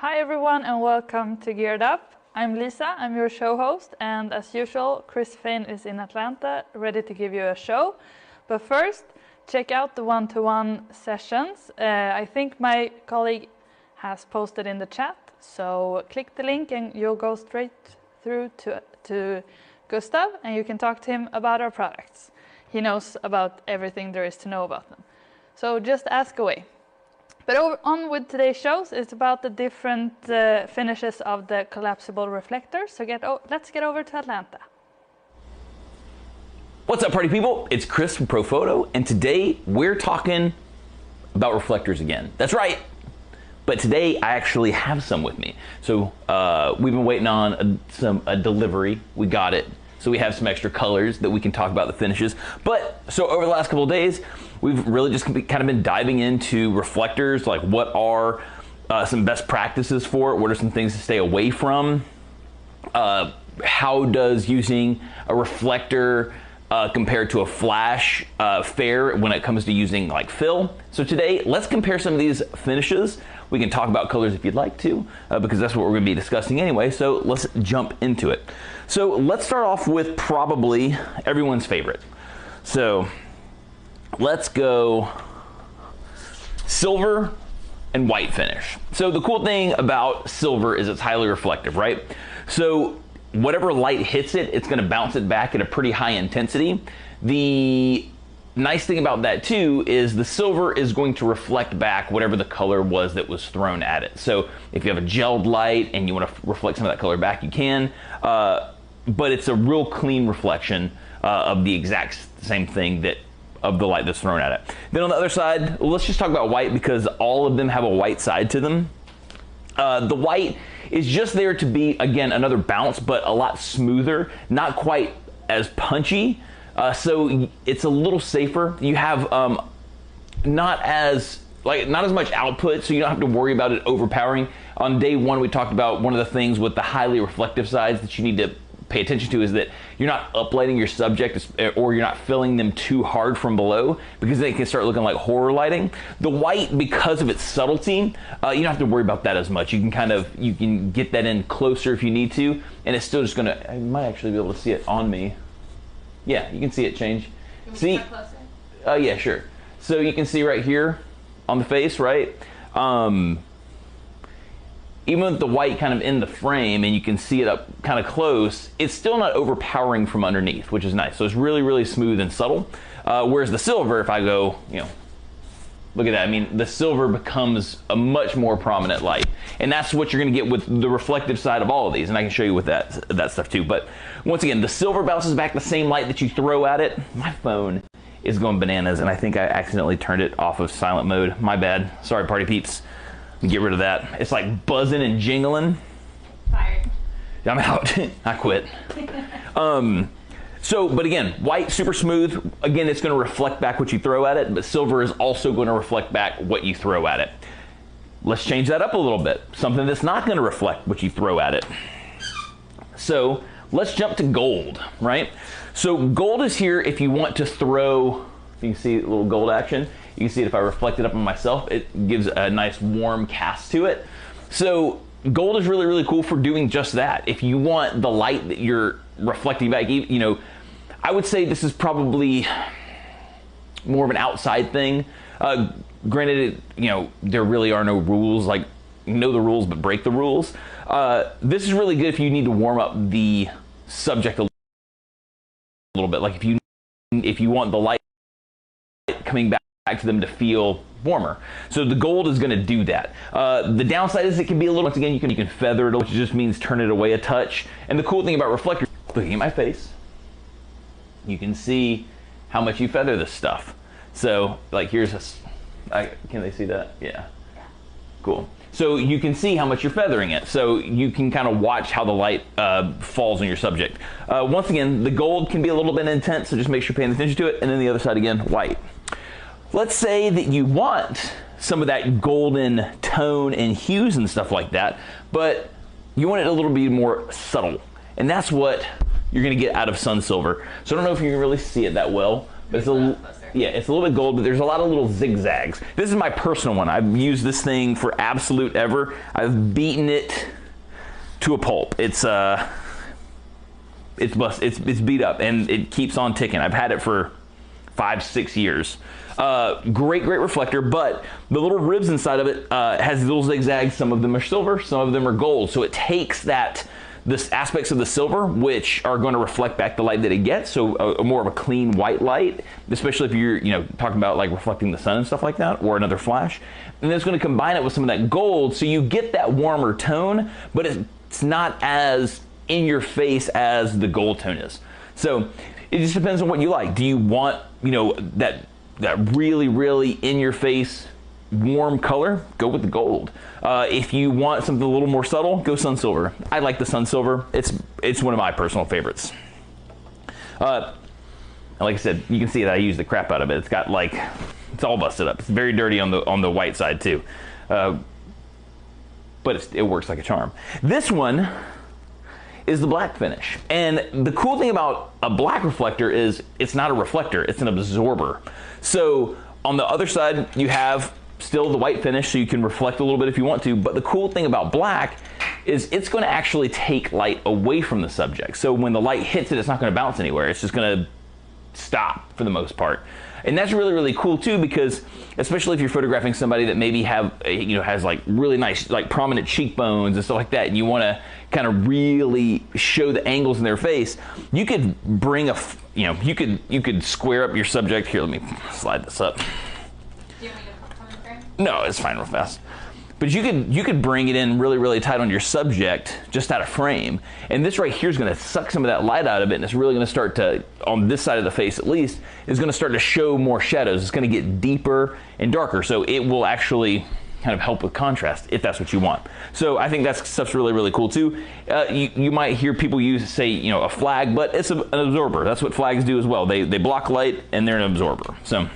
Hi everyone and welcome to Geared Up. I'm Lisa, I'm your show host, and as usual, Chris Fane is in Atlanta, ready to give you a show. But first, check out the one-to-one sessions. I think my colleague has posted in the chat, so click the link and you'll go straight through to Gustav, and you can talk to him about our products. He knows about everything there is to know about them. So just ask away. But on with today's shows, it's about the different finishes of the collapsible reflector. So let's get over to Atlanta. What's up, party people? It's Chris from ProPhoto, and today we're talking about reflectors again. That's right. But today I actually have some with me. So we've been waiting on a delivery. We got it. So we have some extra colors that we can talk about the finishes. But so over the last couple of days, we've really just kind of been diving into reflectors, like what are some best practices for it? What are some things to stay away from? How does using a reflector compared to a flash fare when it comes to using like fill? So today, let's compare some of these finishes. We can talk about colors if you'd like to, because that's what we're gonna be discussing anyway. So let's jump into it. So let's start off with probably everyone's favorite. So let's go silver and white finish. So the cool thing about silver is it's highly reflective, right? So whatever light hits it, it's gonna bounce it back at a pretty high intensity. The nice thing about that too is the silver is going to reflect back whatever the color was that was thrown at it. So if you have a gelled light and you want to reflect some of that color back, you can, but it's a real clean reflection of the exact same thing of the light that's thrown at it. Then on the other side, let's just talk about white because all of them have a white side to them. The white is just there to be, again, another bounce, but a lot smoother, not quite as punchy. So it's a little safer. You have not as much output, so you don't have to worry about it overpowering. On day one, we talked about one of the things with the highly reflective sides that you need to pay attention to is that you're not uplighting your subject or you're not filling them too hard from below because they can start looking like horror lighting. The white, because of its subtlety, you don't have to worry about that as much. You can get that in closer if you need to, and it's still just gonna, I might actually be able to see it on me. Yeah, you can see it change. See? Yeah, sure. So you can see right here on the face, right? Even with the white kind of in the frame and you can see it up kind of close, it's still not overpowering from underneath, which is nice. So it's really, really smooth and subtle. Whereas the silver, if I go, look at that. I mean, the silver becomes a much more prominent light. And that's what you're gonna get with the reflective side of all of these. And I can show you with that stuff too. But once again, the silver bounces back the same light that you throw at it. My phone is going bananas and I think I accidentally turned it off of silent mode. My bad. Sorry, party peeps. Get rid of that. It's like buzzing and jingling. Fired. I'm out. I quit. But again, white, super smooth. Again, it's going to reflect back what you throw at it, but silver is also going to reflect back what you throw at it. Let's change that up a little bit. Something that's not going to reflect what you throw at it. So let's jump to gold, right? So gold is here if you want to throw, you can see a little gold action. You can see it if I reflect it up on myself, it gives a nice warm cast to it. So gold is really, really cool for doing just that. If you want the light that you're reflecting back, I would say this is probably more of an outside thing. Granted, there really are no rules, like know the rules but break the rules. This is really good if you need to warm up the subject a little bit. Like if you want the light coming back to them to feel warmer. So the gold is going to do that. The downside is it can be a little, once again, you can feather it, which just means turn it away a touch. And the cool thing about reflectors, looking at my face, you can see how much you feather this stuff. So like here's can they see that? Yeah. Cool. So you can see how much you're feathering it. So you can kind of watch how the light falls on your subject. Once again, the gold can be a little bit intense, so just make sure you're paying attention to it. And then the other side again, white. Let's say that you want some of that golden tone and hues and stuff like that, but you want it a little bit more subtle. And that's what you're gonna get out of sun silver. So I don't know if you can really see it that well, but it's a little, Yeah, it's a little bit gold, but there's a lot of little zigzags. This is my personal one. I've used this thing for absolute ever. I've beaten it to a pulp. It's beat up, and it keeps on ticking. I've had it for 5-6 years. Great reflector, but the little ribs inside of it has these little zigzags. Some of them are silver, some of them are gold. So it takes this aspects of the silver, which are going to reflect back the light that it gets, so a more of a clean white light, especially if you're talking about like reflecting the sun and stuff like that, or another flash. And then it's going to combine it with some of that gold, so you get that warmer tone, but it's not as in your face as the gold tone is. So it just depends on what you like. Do you want that really in your face warm color? Go with the gold. If you want something a little more subtle, go sun silver. I like the sun silver. It's one of my personal favorites. And like I said, you can see that I use the crap out of it. It's got it's all busted up. It's very dirty on the white side too, but it works like a charm. This one is the black finish, and the cool thing about a black reflector is it's not a reflector, it's an absorber. So on the other side you have still the white finish, so you can reflect a little bit if you want to, but the cool thing about black is it's going to actually take light away from the subject. So when the light hits it, it's not going to bounce anywhere. It's just going to stop for the most part. And that's really cool too, because especially if you're photographing somebody that maybe has like really nice like prominent cheekbones and stuff like that, and you want to kind of really show the angles in their face, you could bring you could square up your subject. Here, let me slide this up. Do you want me to come in frame? No, it's fine real fast. But you could bring it in really tight on your subject just out of frame. And this right here is going to suck some of that light out of it, and it's really going to start to, on this side of the face at least, is going to start to show more shadows. It's going to get deeper and darker. So it will actually kind of help with contrast if that's what you want. So I think that stuff's really cool too. You might hear people say a flag, but it's an absorber. That's what flags do as well. They block light and they're an absorber. So.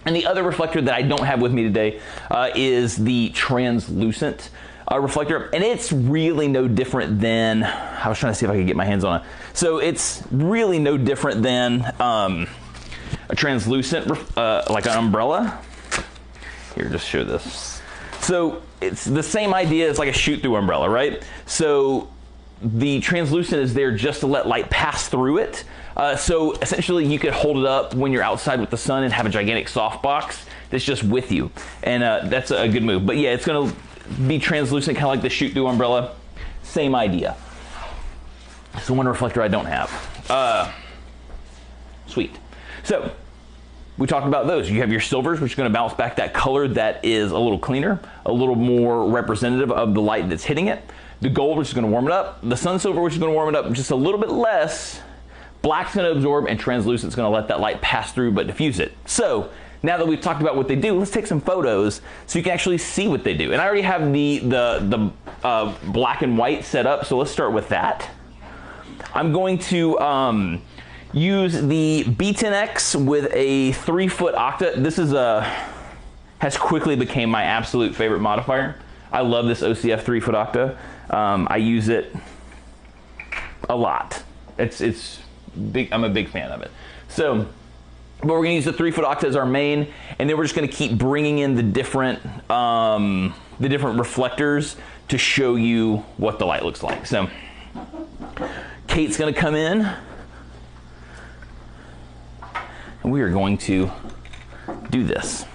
And the other reflector that I don't have with me today is the translucent reflector. And it's really no different than, I was trying to see if I could get my hands on it. So it's really no different than a translucent, like an umbrella. Here, just show this. So it's the same idea as like a shoot-through umbrella, right? So the translucent is there just to let light pass through it. So essentially you could hold it up when you're outside with the sun and have a gigantic softbox that's just with you. And that's a good move. But yeah, it's going to be translucent, kind of like the shoot-through umbrella. Same idea. It's the one reflector I don't have. Sweet. So we talked about those. You have your silvers, which are going to bounce back that color that is a little cleaner, a little more representative of the light that's hitting it. The gold, which is going to warm it up. The sun silver, which is going to warm it up just a little bit less. Black's going to absorb, and translucent's going to let that light pass through but diffuse it. So now that we've talked about what they do, let's take some photos so you can actually see what they do. And I already have the black and white set up, so let's start with that. I'm going to use the B10X with a 3-foot octa. This is has quickly became my absolute favorite modifier. I love this OCF 3-foot octa. I use it a lot. It's big. I'm a big fan of it. So, but we're gonna use the 3-foot octa as our main, and then we're just gonna keep bringing in the different reflectors to show you what the light looks like. So, Kate's gonna come in, and we are going to do this.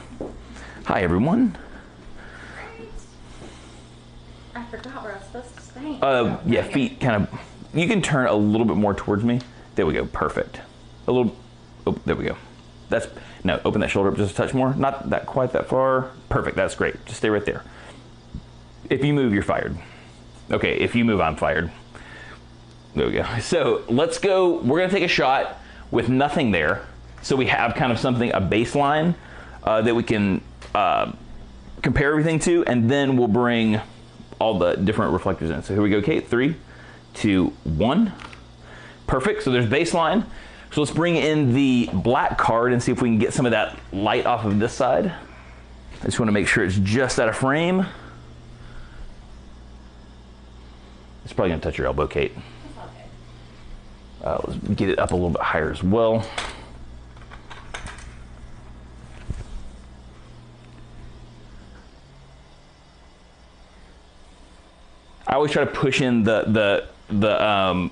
Hi, everyone. I forgot where I was supposed to stand. Yeah, feet kind of. You can turn a little bit more towards me. There we go. Perfect. A little. Oh, there we go. No. Open that shoulder up just a touch more. Not that quite that far. Perfect. That's great. Just stay right there. If you move, you're fired. Okay. If you move, I'm fired. There we go. So let's go. We're gonna take a shot with nothing there, so we have kind of something, a baseline that we can compare everything to, and then we'll bring all the different reflectors in. So here we go, Kate. 3, 2, 1. Perfect. So there's baseline. So let's bring in the black card and see if we can get some of that light off of this side. I just want to make sure it's just out of frame. It's probably going to touch your elbow, Kate. Let's get it up a little bit higher as well. I always try to push in the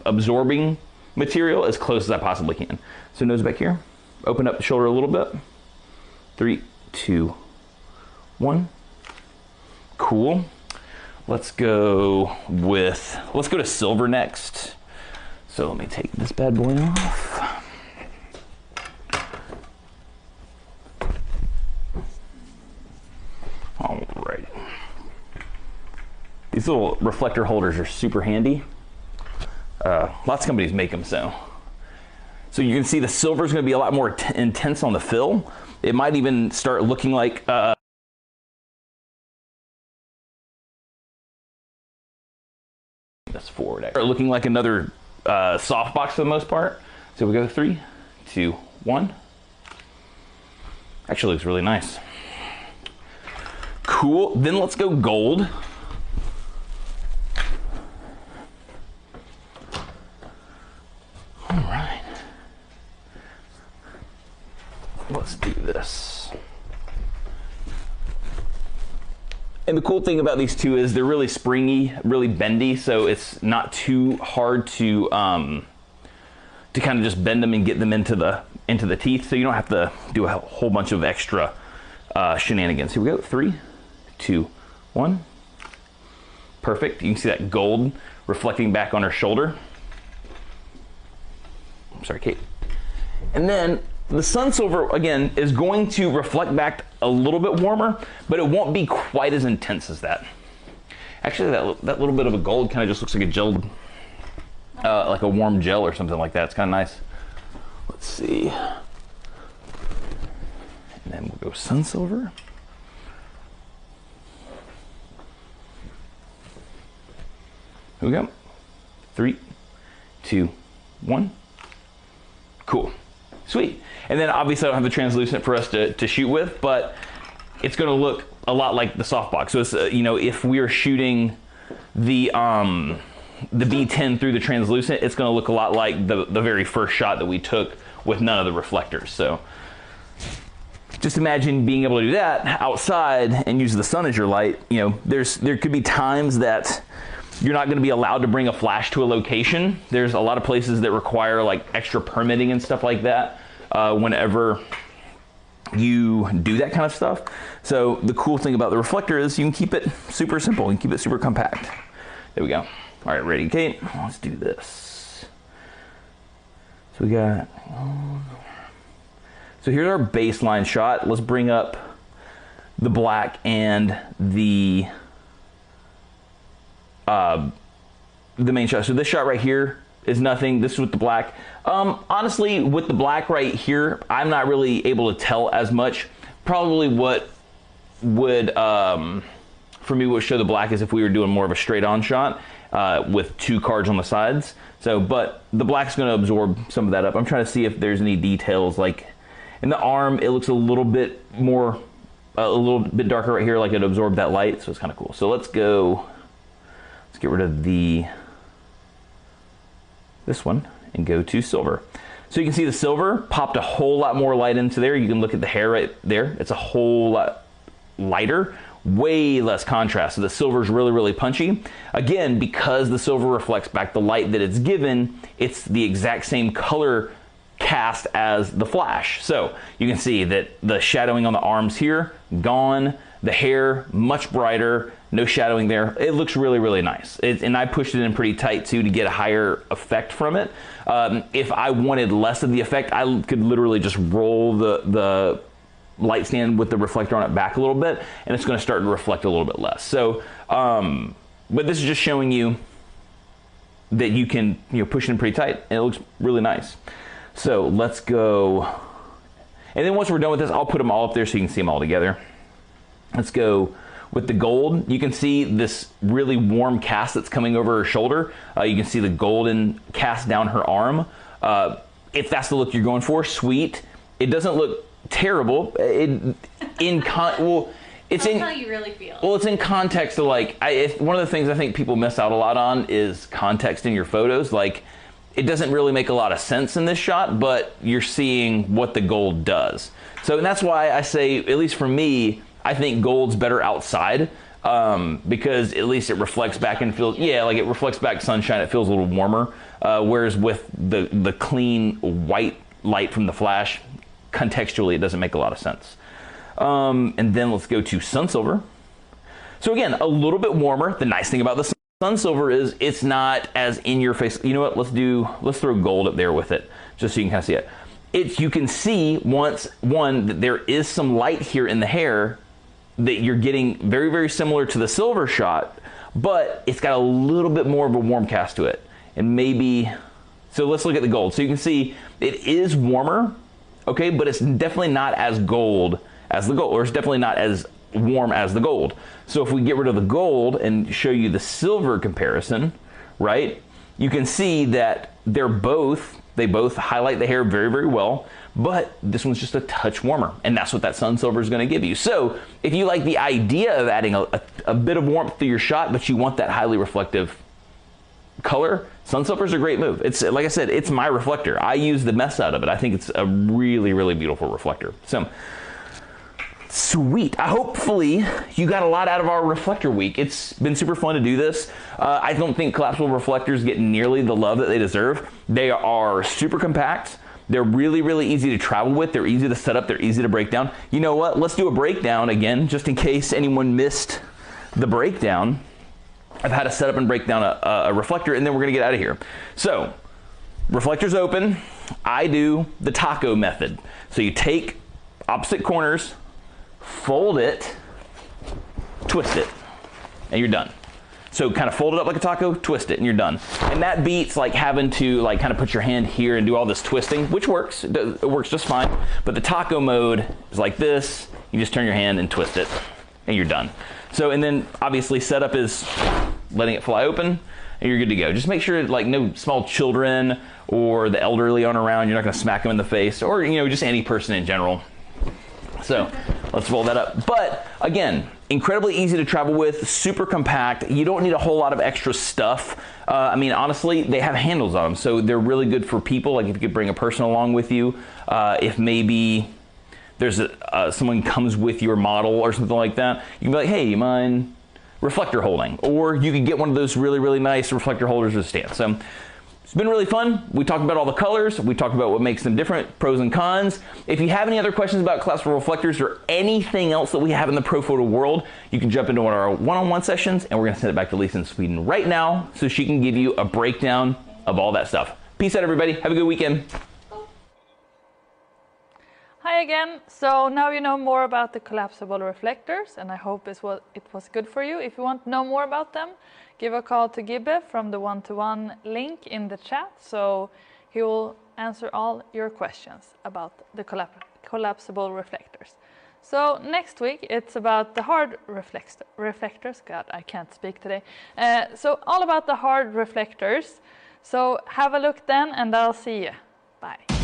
absorbing material as close as I possibly can. So nose back here, open up the shoulder a little bit. 3, 2, 1. Cool. Let's go to silver next. So let me take this bad boy off. Alright. These little reflector holders are super handy. Lots of companies make them so. So you can see the silver is going to be a lot more intense on the fill. It might even start looking like that's forward. Start looking like another softbox for the most part. So we go 3, 2, 1. Actually looks really nice. Cool. Then let's go gold. All right. Let's do this. And the cool thing about these two is they're really springy, really bendy, so it's not too hard to kind of just bend them and get them into the teeth. So you don't have to do a whole bunch of extra shenanigans. Here we go. 3, 2, 1. Perfect. You can see that gold reflecting back on her shoulder. I'm sorry, Kate. And then the sun silver, again, is going to reflect back a little bit warmer, but it won't be quite as intense as that. Actually, that little bit of a gold kind of just looks like a gel, like a warm gel or something like that. It's kind of nice. Let's see. And then we'll go sun silver. Here we go. 3, 2, 1. Cool. Sweet. And then obviously I don't have the translucent for us to shoot with, but it's going to look a lot like the softbox. So it's, you know, if we are shooting the B10 through the translucent, it's going to look a lot like the very first shot that we took with none of the reflectors. So just imagine being able to do that outside and use the sun as your light. You know, there could be times that you're not going to be allowed to bring a flash to a location. There's a lot of places that require like extra permitting and stuff like that whenever you do that kind of stuff. So the cool thing about the reflector is you can keep it super simple. You can keep it super compact. There we go. All right, ready, Kate? Let's do this. So we got, so here's our baseline shot. Let's bring up the black and the main shot. So this shot right here is nothing. This is with the black. Honestly, with the black right here, I'm not really able to tell as much. Probably what would, for me, would show the black is if we were doing more of a straight on shot with 2 cards on the sides. So, but the black's going to absorb some of that up. I'm trying to see if there's any details. Like in the arm, it looks a little bit more, a little bit darker right here, like it absorbed that light. So it's kind of cool. So let's go. Let's get rid of this one and go to silver. So you can see the silver popped a whole lot more light into there. You can look at the hair right there. It's a whole lot lighter, way less contrast. So the silver is really, really punchy. Again, because the silver reflects back the light that it's given, it's the exact same color cast as the flash. So you can see that the shadowing on the arms here, gone. The hair, much brighter, no shadowing there. It looks really, really nice. And I pushed it in pretty tight too to get a higher effect from it. If I wanted less of the effect, I could literally just roll the light stand with the reflector on it back a little bit, and it's going to start to reflect a little bit less. So, but this is just showing you that you can, you know, push it in pretty tight, and it looks really nice. So let's go. And then once we're done with this, I'll put them all up there so you can see them all together. Let's go with the gold. You can see this really warm cast that's coming over her shoulder. You can see the golden cast down her arm. If that's the look you're going for, sweet. It doesn't look terrible. Well, it's in how you really feel. Well, it's in context to like, one of the things I think people miss out a lot on is context in your photos. Like, it doesn't really make a lot of sense in this shot, but you're seeing what the gold does. So, and that's why I say, at least for me, I think gold's better outside. because at least it reflects back and feels, yeah, like it reflects back sunshine. It feels a little warmer. Whereas with the clean white light from the flash, contextually, it doesn't make a lot of sense. And then let's go to sun silver. So again, a little bit warmer. The nice thing about the sun silver is it's not as in your face. You know what? Let's throw gold up there with it, just so you can kind of see it. You can see that there is some light here in the hair that you're getting very, very similar to the silver shot, but it's got a little bit more of a warm cast to it. And maybe, so let's look at the gold. So you can see it is warmer, okay, but it's definitely not as gold as the gold, or it's definitely not as warm as the gold. So if we get rid of the gold and show you the silver comparison, right, you can see that they both highlight the hair very, very well, but this one's just a touch warmer, and that's what that sun silver is going to give you. So if you like the idea of adding a bit of warmth to your shot, but you want that highly reflective color, sun silver is a great move. It's, like I said, it's my reflector. I use the mess out of it. I think it's a really, really beautiful reflector. So sweet. Hopefully you got a lot out of our reflector week. It's been super fun to do this. I don't think collapsible reflectors get nearly the love that they deserve. They are super compact. They're really, really easy to travel with. They're easy to set up. They're easy to break down. You know what? Let's do a breakdown again, just in case anyone missed the breakdown of how to set up and break down a reflector, and then we're going to get out of here. So reflector's open. I do the taco method. So you take opposite corners, fold it, twist it, and you're done. So kind of fold it up like a taco, twist it, and you're done. And that beats like having to like kind of put your hand here and do all this twisting, which works. It works just fine. But the taco mode is like this. You just turn your hand and twist it, and you're done. So, and then obviously setup is letting it fly open, and you're good to go. Just make sure like no small children or the elderly aren't around. You're not going to smack them in the face, or just any person in general. So let's roll that up. But again, incredibly easy to travel with, super compact. You don't need a whole lot of extra stuff. I mean, honestly, they have handles on them, so they're really good for people. Like if you could bring a person along with you, if maybe there's someone comes with your model or something like that, you can be like, hey, you mind reflector holding? Or you can get one of those really, really nice reflector holders with a stand. So it's been really fun. We talked about all the colors. We talked about what makes them different, pros and cons. If you have any other questions about collapsible reflectors or anything else that we have in the pro photo world, you can jump into one of our one-on-one sessions, and we're going to send it back to Lisa in Sweden right now so she can give you a breakdown of all that stuff. Peace out, everybody. Have a good weekend. Hi again. So now you know more about the collapsible reflectors, and I hope it was good for you. If you want to know more about them, give a call to Gibbe from the one-to-one link in the chat, so he will answer all your questions about the collapsible reflectors. So next week it's about the hard reflectors. God, I can't speak today. So all about the hard reflectors. So have a look then, and I'll see you. Bye.